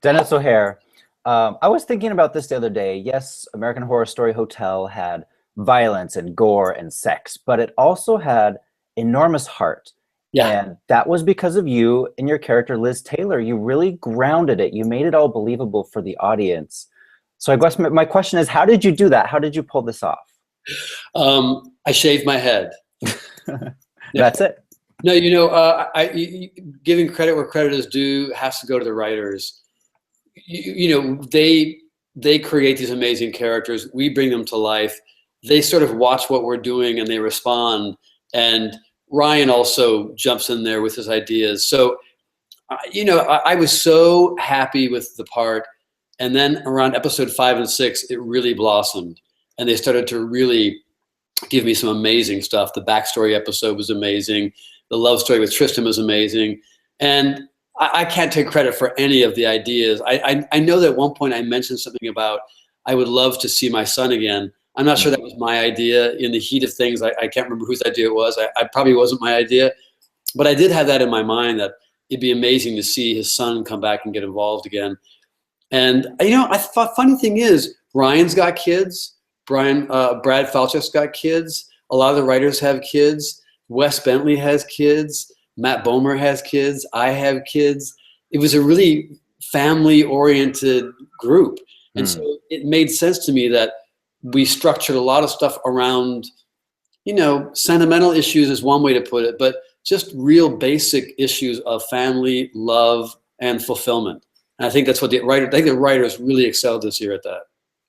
Denis O'Hare. I was thinking about this the other day. Yes, American Horror Story Hotel had violence and gore and sex, but it also had enormous heart. Yeah. And that was because of you and your character, Liz Taylor. You really grounded it. You made it all believable for the audience. So I guess my question is, how did you do that? How did you pull this off? I shaved my head. That's it. No, giving credit where credit is due has to go to the writers. They create these amazing characters. We bring them to life. They sort of watch what we're doing and they respond. And Ryan also jumps in there with his ideas. So, I was so happy with the part. And then around episode 5 and 6, it really blossomed. And they started to really give me some amazing stuff. The backstory episode was amazing. The love story with Tristan was amazing. And I can't take credit for any of the ideas. I know that at one point I mentioned something about I would love to see my son again. I'm not sure that was my idea in the heat of things. I can't remember whose idea it was. I probably wasn't my idea. But I did have that in my mind that it'd be amazing to see his son come back and get involved again. And, I thought funny thing is Ryan's got kids. Brad Falchuk's got kids. A lot of the writers have kids. Wes Bentley has kids. Matt Bomer has kids. I have kids. It was a really family-oriented group. And so it made sense to me that we structured a lot of stuff around, sentimental issues is one way to put it, but just real basic issues of family, love, and fulfillment. And I think that's what the writers really excelled this year at that.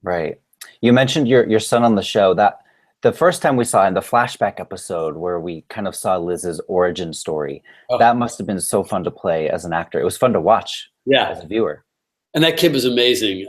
Right. You mentioned your son on the show. That the first time we saw in the flashback episode where we kind of saw Liz's origin story, that must have been so fun to play as an actor. It was fun to watch as a viewer. And that kid was amazing.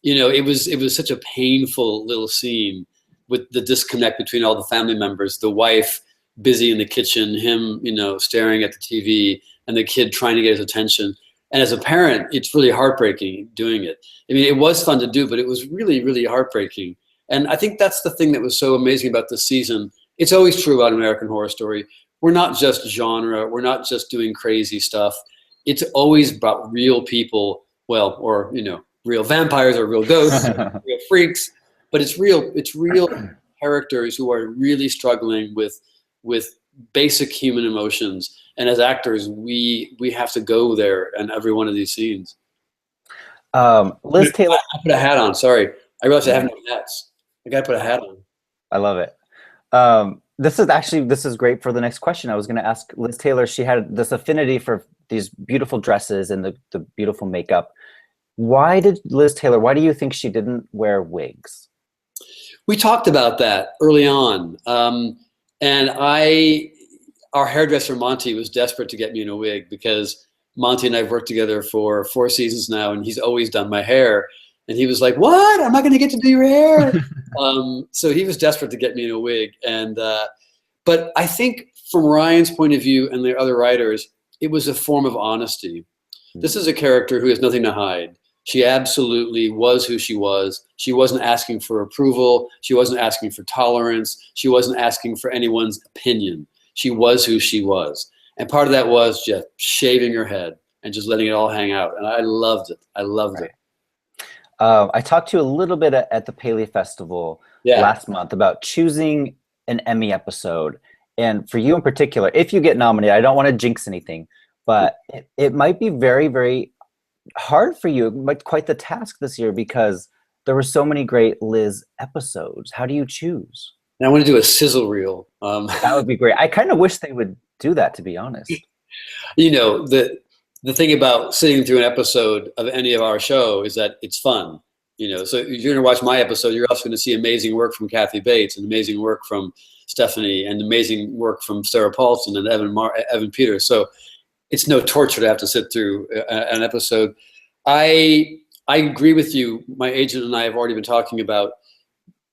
It was such a painful little scene with the disconnect between all the family members, the wife busy in the kitchen, him, staring at the TV, and the kid trying to get his attention. And as a parent, it's really heartbreaking doing it. I mean, it was fun to do, but it was really, really heartbreaking. And I think that's the thing that was so amazing about this season. It's always true about American Horror Story. We're not just genre. We're not just doing crazy stuff. It's always about real people, real vampires or real ghosts, real freaks. But it's real characters who are really struggling with basic human emotions. And as actors, we have to go there in every one of these scenes. Liz Taylor. I put a hat on. Sorry, I realized I have no hats. I gotta put a hat on. I love it. This is great for the next question. I was going to ask Liz Taylor. She had this affinity for these beautiful dresses and the beautiful makeup. Why do you think she didn't wear wigs? We talked about that early on, and our hairdresser Monty was desperate to get me in a wig because Monty and I have worked together for 4 seasons now, and he's always done my hair. And he was like, "What? I'm not going to get to do your hair." So he was desperate to get me in a wig. And but I think from Ryan's point of view and the other writers, it was a form of honesty. This is a character who has nothing to hide. She absolutely was who she was. She wasn't asking for approval. She wasn't asking for tolerance. She wasn't asking for anyone's opinion. She was who she was. And part of that was just shaving her head and just letting it all hang out. And I loved it. I loved it. I talked to you a little bit at the Paley Festival last month about choosing an Emmy episode. And for you in particular, if you get nominated, I don't want to jinx anything, but it might be very, very hard for you. It might be quite the task this year because there were so many great Liz episodes. How do you choose? And I want to do a sizzle reel. That would be great. I kind of wish they would do that, to be honest. The thing about sitting through an episode of any of our show is that it's fun. So if you're going to watch my episode, you're also going to see amazing work from Kathy Bates and amazing work from Stephanie and amazing work from Sarah Paulson and Evan Peters. So it's no torture to have to sit through an episode. I agree with you. My agent and I have already been talking about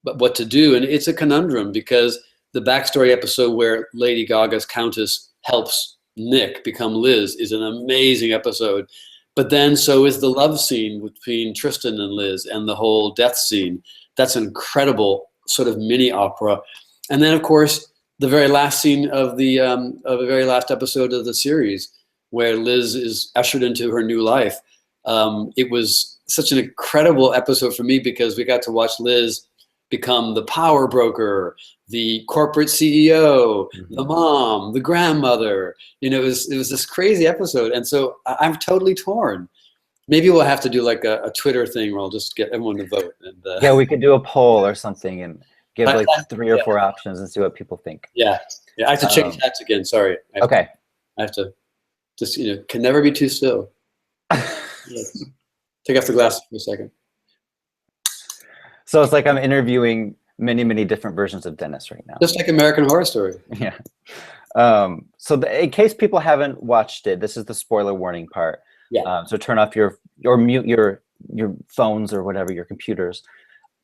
what to do, and it's a conundrum because the backstory episode where Lady Gaga's Countess helps Nick become Liz is an amazing episode. But then so is the love scene between Tristan and Liz and the whole death scene. That's an incredible sort of mini opera. And then of course the very last scene of the very last episode of the series where Liz is ushered into her new life. It was such an incredible episode for me because we got to watch Liz become the power broker, the corporate CEO, the mom, the grandmother. It was this crazy episode. And so I'm totally torn. Maybe we'll have to do like a Twitter thing where I'll just get everyone to vote. And, yeah, we could do a poll or something and give like 3 or 4 options and see what people think. Yeah. I have to change hats again. Sorry. I have to just, can never be too still. Yes. Take off the glasses for a second. So it's like I'm interviewing many, many different versions of Dennis right now. Just like American Horror Story. Yeah. So in case people haven't watched it, this is the spoiler warning part. Yeah. So turn off or mute your phones or whatever, your computers,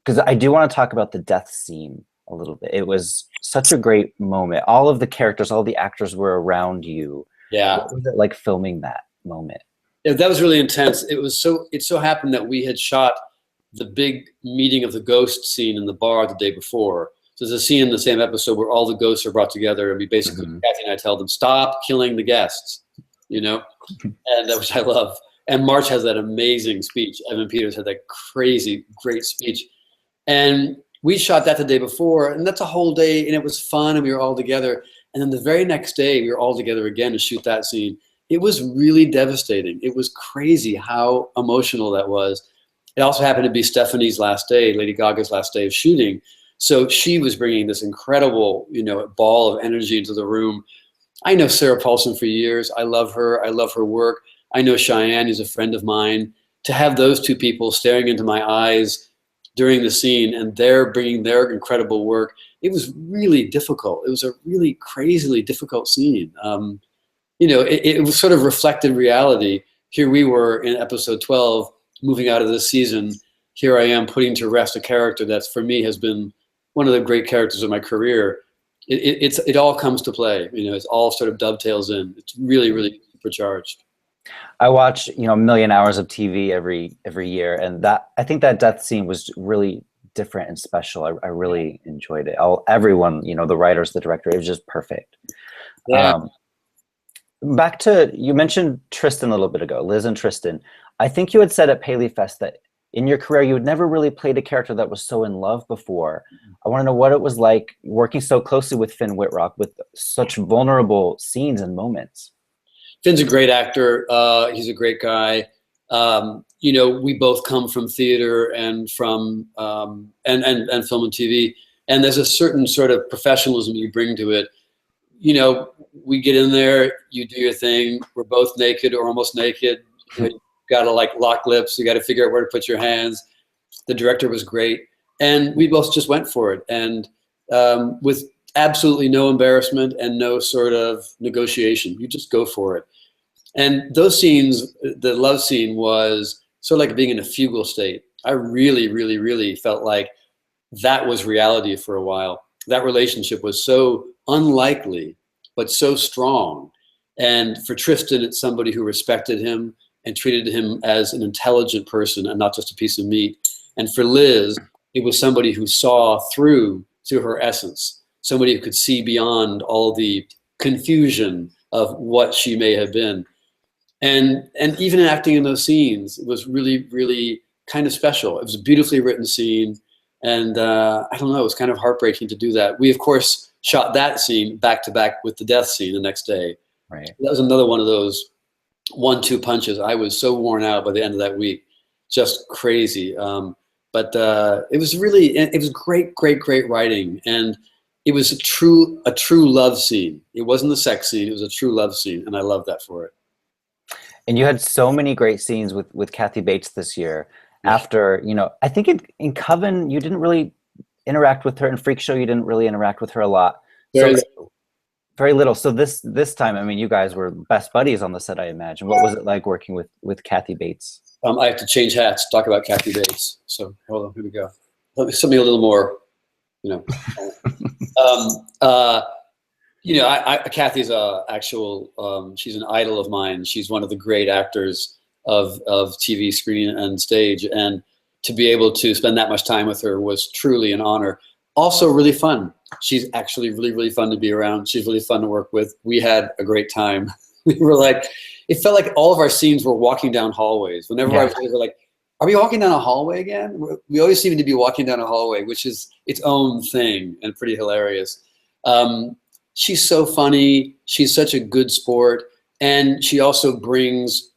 because I do want to talk about the death scene a little bit. It was such a great moment. All of the characters, all the actors were around you. Yeah. What was it like filming that moment? Yeah, that was really intense. It so happened that we had shot the big meeting of the ghost scene in the bar the day before. So there's a scene in the same episode where all the ghosts are brought together, and we basically, Kathy and I tell them, stop killing the guests, and which I love. And March has that amazing speech. Evan Peters had that crazy, great speech. And we shot that the day before, and that's a whole day, and it was fun, and we were all together. And then the very next day, we were all together again to shoot that scene. It was really devastating. It was crazy how emotional that was. It also happened to be Stephanie's last day, Lady Gaga's last day of shooting. So she was bringing this incredible, ball of energy into the room. I know Sarah Paulson for years. I love her. I love her work. I know Cheyenne is a friend of mine. To have those two people staring into my eyes during the scene and they're bringing their incredible work, it was really difficult. It was a really crazily difficult scene. It was sort of reflected reality. Here we were in episode 12, moving out of this season. Here I am putting to rest a character that's, for me, has been one of the great characters of my career. It all comes to play. It's all sort of dovetails in. It's really, really supercharged. I watch, a million hours of TV every year, and I think that death scene was really different and special. I really enjoyed it. Everyone, the writers, the director, it was just perfect. Yeah. Back to, you mentioned Tristan a little bit ago, Liz and Tristan. I think you had said at Paley Fest that in your career, you had never really played a character that was so in love before. I want to know what it was like working so closely with Finn Wittrock with such vulnerable scenes and moments. Finn's a great actor. He's a great guy. We both come from theater and from and film and TV, and there's a certain sort of professionalism you bring to it. We get in there, you do your thing. We're both naked or almost naked. You got to lock lips. You got to figure out where to put your hands. The director was great, and we both just went for it, and with absolutely no embarrassment and no sort of negotiation. You just go for it. And those scenes, the love scene was sort of like being in a fugal state. I really, really, really felt like that was reality for a while. That relationship was so unlikely, but so strong. And for Tristan, it's somebody who respected him and treated him as an intelligent person and not just a piece of meat. And for Liz, it was somebody who saw through to her essence, somebody who could see beyond all the confusion of what she may have been. And even acting in those scenes, it was really, really kind of special. It was a beautifully written scene. And I don't know, it was kind of heartbreaking to do that. We, of course, shot that scene back to back with the death scene the next day. Right. That was another one of those 1-2 punches. I was so worn out by the end of that week, just crazy. But it was great, great, great writing. And it was a true love scene. It wasn't the sex scene. It was a true love scene. And I love that for it. And you had so many great scenes with Kathy Bates this year. Yeah. After, I think in Coven, you didn't really interact with her. In Freak Show, you didn't really interact with her a lot. Very little. So this time, I mean, you guys were best buddies on the set, I imagine. What was it like working with Kathy Bates? I have to change hats to talk about Kathy Bates. So hold on, here we go. Something a little more, Kathy's she's an idol of mine. She's one of the great actors of TV, screen, and stage. And to be able to spend that much time with her was truly an honor. Also really fun. She's actually really, really fun to be around. She's really fun to work with. We had a great time. We were like, it felt like all of our scenes were walking down hallways. Whenever I was there, like, are we walking down a hallway again? We always seem to be walking down a hallway, which is its own thing and pretty hilarious. She's so funny. She's such a good sport. And she also brings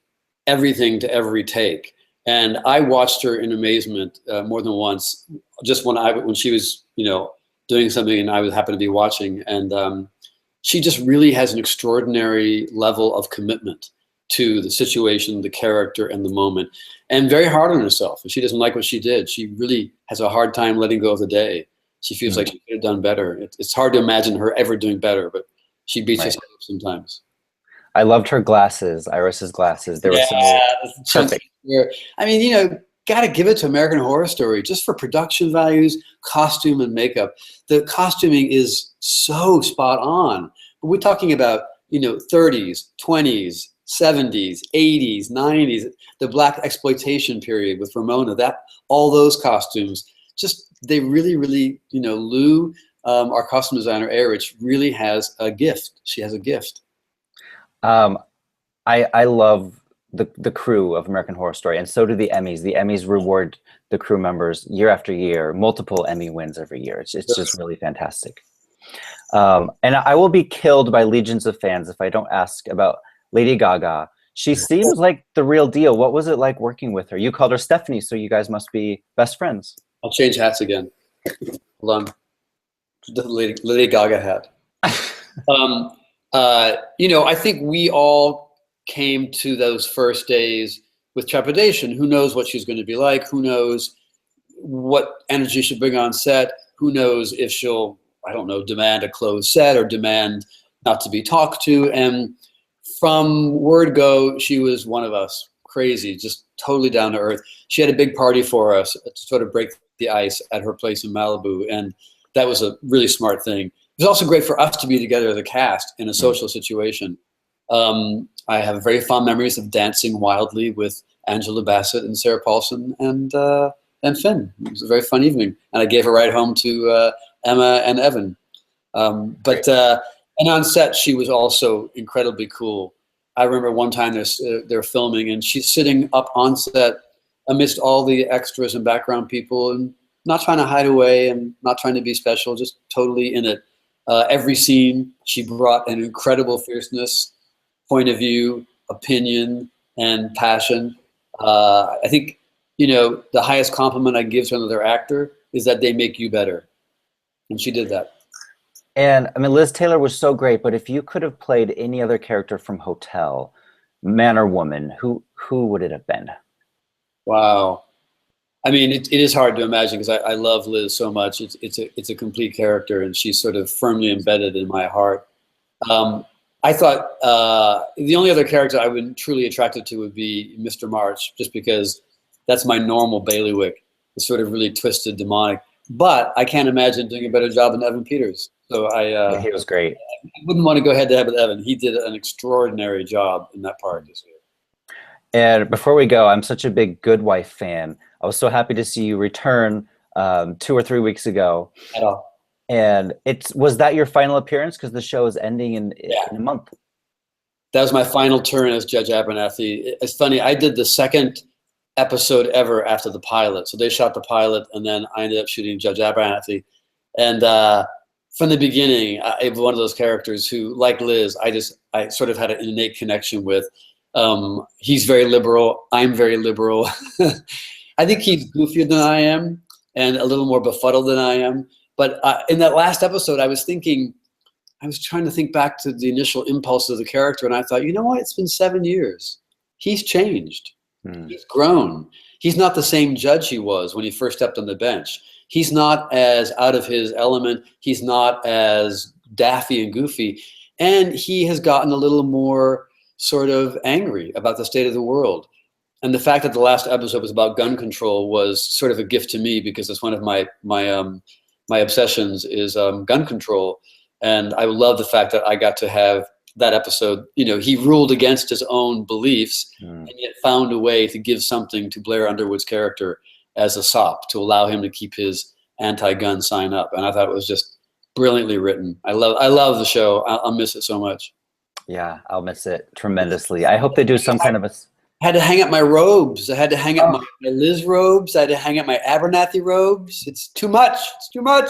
everything to every take. And I watched her in amazement more than once, just when she was, you know, doing something and I would happen to be watching. And she just really has an extraordinary level of commitment to the situation, the character, and the moment, and very hard on herself. If she doesn't like what she did, she really has a hard time letting go of the day. She feels like she could have done better. It's hard to imagine her ever doing better, but she beats herself up sometimes. I loved her glasses, Iris's glasses. They were so perfect. I mean, you know, got to give it to American Horror Story just for production values, costume, and makeup. The costuming is so spot on. But we're talking about, you know, 30s, 20s, 70s, 80s, 90s, the black exploitation period with Ramona, all those costumes, just they really, really, you know, Lou, our costume designer, Erich, really has a gift. She has a gift. I love the crew of American Horror Story, and so do the Emmys. The Emmys reward the crew members year after year, multiple Emmy wins every year. It's just really fantastic. And I will be killed by legions of fans if I don't ask about Lady Gaga. She seems like the real deal. What was it like working with her? You called her Stephanie, so you guys must be best friends. I'll change hats again. Hold on. The Lady Gaga hat. You know, I think we all came to those first days with trepidation. Who knows what she's going to be like? Who knows what energy she'll bring on set? Who knows if she'll, I don't know, demand a closed set or demand not to be talked to? And from word go, she was one of us. Crazy, just totally down to earth. She had a big party for us to sort of break the ice at her place in Malibu, and that was a really smart thing. It was also great for us to be together as a cast in a social situation. I have very fond memories of dancing wildly with Angela Bassett and Sarah Paulson and Finn. It was a very fun evening, and I gave a ride home to Emma and Evan. And on set, she was also incredibly cool. I remember one time they're filming, and she's sitting up on set amidst all the extras and background people, and not trying to hide away and not trying to be special, just totally in it. Every scene, she brought an incredible fierceness, point of view, opinion, and passion. I think, you know, the highest compliment I give to another actor is that they make you better. And she did that. And I mean, Liz Taylor was so great, but if you could have played any other character from Hotel, man or woman, who would it have been? Wow. I mean, it is hard to imagine because I love Liz so much. It's a complete character, and she's sort of firmly embedded in my heart. I thought the only other character I would truly attracted to would be Mr. March, just because that's my normal bailiwick, the sort of really twisted, demonic. But I can't imagine doing a better job than Evan Peters. So he was great. I wouldn't want to go head to head with Evan. He did an extraordinary job in that part this year. And before we go, I'm such a big Good Wife fan. I was so happy to see you return 2 or 3 weeks ago. At all. And was that your final appearance? Because the show is ending in a month. That was my final turn as Judge Abernathy. It's funny, I did the second episode ever after the pilot. So they shot the pilot, and then I ended up shooting Judge Abernathy. And from the beginning, I was one of those characters who, like Liz, I sort of had an innate connection with. He's very liberal. I'm very liberal. I think he's goofier than I am and a little more befuddled than I am. But in that last episode, I was trying to think back to the initial impulse of the character, and I thought, you know what? It's been 7 years. He's changed. He's grown. He's not the same judge he was when he first stepped on the bench. He's not as out of his element. He's not as daffy and goofy. And he has gotten a little more sort of angry about the state of the world. And the fact that the last episode was about gun control was sort of a gift to me, because it's one of my obsessions is gun control. And I love the fact that I got to have that episode. You know, he ruled against his own beliefs and yet found a way to give something to Blair Underwood's character as a sop to allow him to keep his anti-gun sign up. And I thought it was just brilliantly written. I love the show. I'll miss it so much. Yeah, I'll miss it tremendously. I hope they do some kind of a. I had to hang up my robes. I had to hang up my Liz robes. I had to hang up my Abernathy robes. It's too much. It's too much.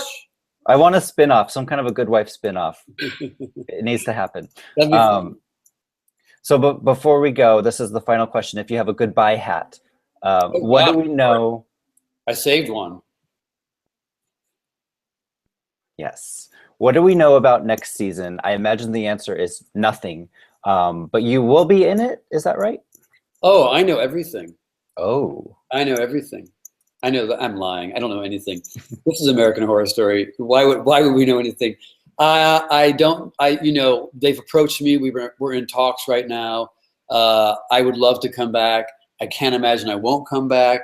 I want a spin-off, some kind of a Good Wife spin-off. It needs to happen. That'd be fun. So before we go, this is the final question. If you have a goodbye hat, what do we know? I saved one. Yes. What do we know about next season? I imagine the answer is nothing. But you will be in it. Is that right? Oh, I know everything. Oh. I know everything. I know that I'm lying. I don't know anything. This is American Horror Story. Why would we know anything? I don't. You know, they've approached me. We're in talks right now. I would love to come back. I can't imagine I won't come back.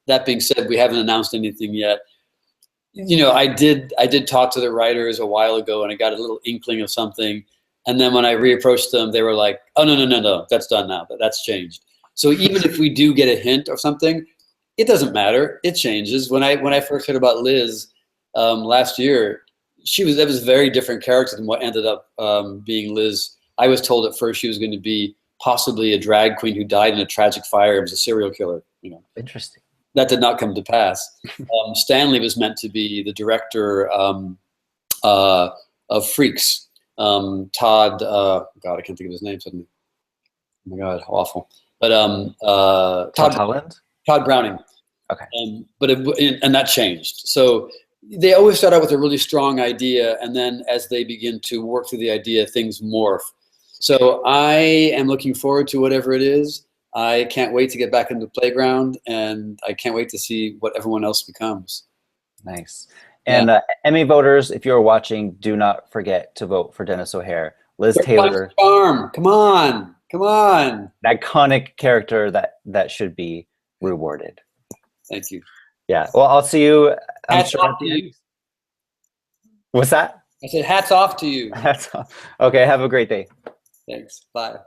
That being said, we haven't announced anything yet. You know, I did talk to the writers a while ago, and I got a little inkling of something. And then when I reapproached them, they were like, "Oh no, that's done now. That's changed." So even if we do get a hint or something, it doesn't matter. It changes. When I first heard about Liz last year, that was a very different character than what ended up being Liz. I was told at first she was going to be possibly a drag queen who died in a tragic fire. It was a serial killer. You know, Interesting. That did not come to pass. Stanley was meant to be the director of Freaks. Todd, God, I can't think of his name suddenly. Oh my God, how awful. But Todd Holland? Todd Browning. Okay. And that changed. So they always start out with a really strong idea, and then as they begin to work through the idea, things morph. So I am looking forward to whatever it is. I can't wait to get back into the playground, and I can't wait to see what everyone else becomes. Nice. And Emmy voters, if you're watching, do not forget to vote for Denis O'Hare. Liz Taylor. Charm. Come on. Come on. An iconic character that should be rewarded. Thank you. Yeah. Well, I'll see you. Hats off to you. What's that? I said hats off to you. Hats off. Okay. Have a great day. Thanks. Bye.